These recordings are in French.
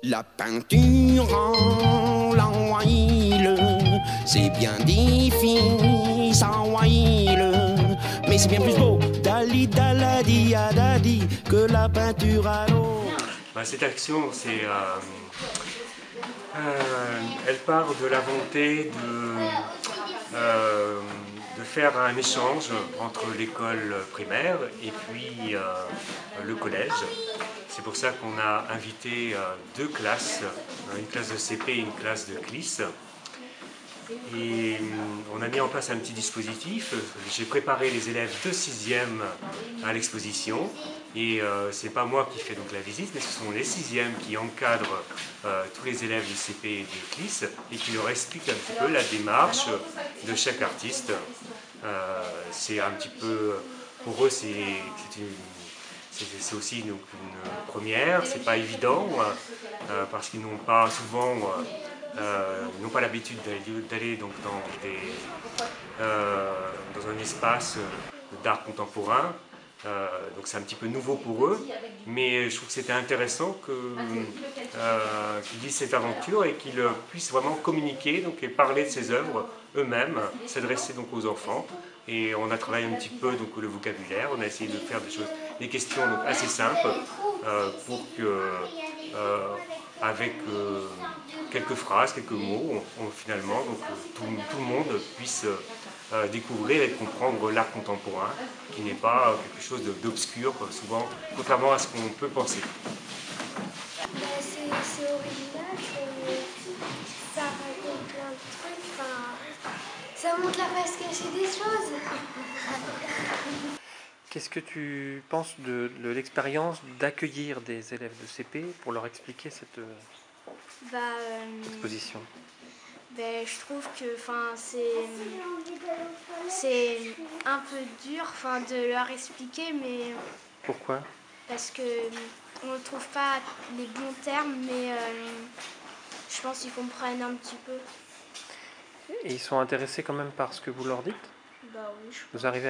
La peinture en l'huile, c'est bien difficile en huile, mais c'est bien plus beau, dali daladi adadi, que la peinture à l'eau. Cette action, elle part de la volonté de faire un échange entre l'école primaire et puis le collège. C'est pour ça qu'on a invité deux classes, une classe de CP et une classe de CLIS. Et on a mis en place un petit dispositif. J'ai préparé les élèves de 6e à l'exposition. Et c'est pas moi qui fais donc la visite, mais ce sont les 6e qui encadrent tous les élèves du CP et du CLIS et qui leur expliquent un petit peu la démarche de chaque artiste. C'est un petit peu, pour eux, c'est aussi une première, c'est pas évident parce qu'ils n'ont pas souvent, ils n'ont pas l'habitude d'aller donc dans un espace d'art contemporain. Donc c'est un petit peu nouveau pour eux, mais je trouve que c'était intéressant qu'ils vivent cette aventure et qu'ils puissent vraiment communiquer donc, et parler de ces œuvres eux-mêmes, s'adresser donc aux enfants. Et on a travaillé un petit peu donc, le vocabulaire, on a essayé de faire des questions donc, assez simples pour que, avec quelques phrases, quelques mots, finalement donc, tout le monde puisse découvrir et comprendre l'art contemporain, qui n'est pas quelque chose d'obscur, souvent, contrairement à ce qu'on peut penser. C'est original, ça raconte plein de trucs, ça montre la face cachée des choses. Qu'est-ce que tu penses de l'expérience d'accueillir des élèves de CP pour leur expliquer cette exposition? Je trouve que c'est un peu dur de leur expliquer, mais... Pourquoi? Parce qu'on ne trouve pas les bons termes, mais je pense qu'ils comprennent un petit peu. Et ils sont intéressés quand même par ce que vous leur dites? Bah oui. Vous arrivez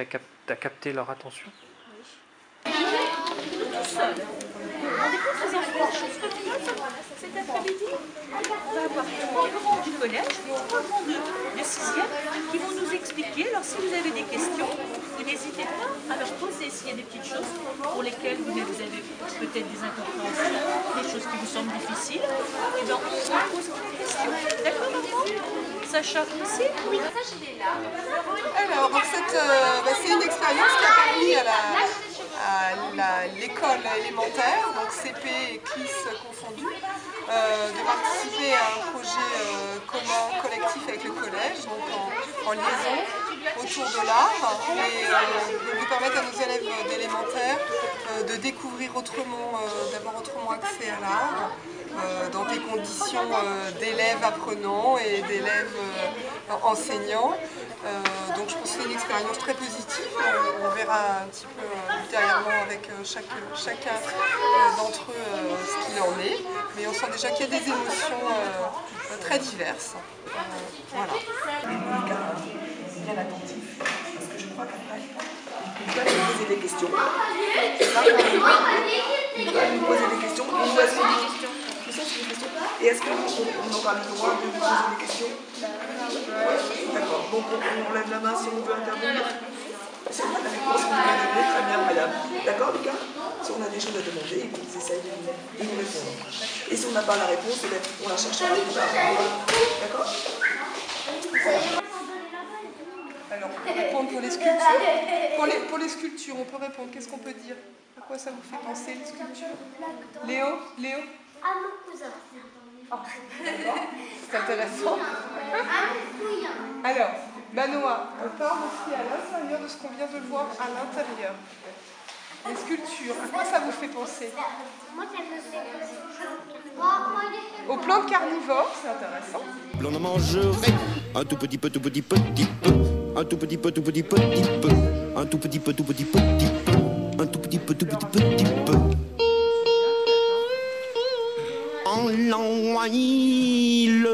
à capter leur attention? Oui. Cet après-midi, on va avoir 3 grands du collège, 3 grands de 6e qui vont nous expliquer. Alors si vous avez des questions, vous n'hésitez pas à leur poser s'il y a des petites choses pour lesquelles vous avez peut-être des incompréhensions, des choses qui vous semblent difficiles. Et bien on pose des questions. D'accord, maman? Sacha aussi? Oui. Alors, c'est une expérience qui a permis à l'école élémentaire, donc CP et CLIS confondus, de participer à un projet commun, collectif avec le collège, donc en liaison autour de l'art, et de permettre à nos élèves d'élémentaire de découvrir autrement, d'avoir autrement accès à l'art, dans des conditions d'élèves apprenants et d'élèves enseignants. Donc je pense que c'est une expérience très positive. On verra un petit peu ultérieurement avec chacun d'entre eux ce qu'il en est. Mais on sent déjà qu'il y a des émotions très diverses. Voilà. Bien attentif, parce que je crois qu'après, il va nous poser des questions. C'est ça, il va nous poser des questions. Il nous poser des questions. Et est-ce qu'on aura le droit de vous poser des questions? Oui, d'accord. Donc on lève la main si on veut intervenir. Si on a la réponse, on va donner. Très bien, madame. D'accord, Lucas? Si on a des choses à demander, ils essayent de nous répondre. Et si on n'a pas la réponse, on la cherchera plus tard. D'accord? Alors, on peut répondre pour les sculptures. Pour les sculptures, on peut répondre. Qu'est-ce qu'on peut dire? À quoi ça vous fait penser, les sculptures? Léo? À mon cousin. Ah, d'accord. C'est intéressant. Alors, Noah, on parle aussi à l'intérieur de ce qu'on vient de voir à l'intérieur. Les sculptures, à quoi ça vous fait penser? Moi, ça me fait Aux plantes carnivores, c'est intéressant. L'on en mangerait un tout petit peu, un tout petit peu, un tout petit peu, un tout petit peu, un tout petit peu, un tout petit peu, en l'huile.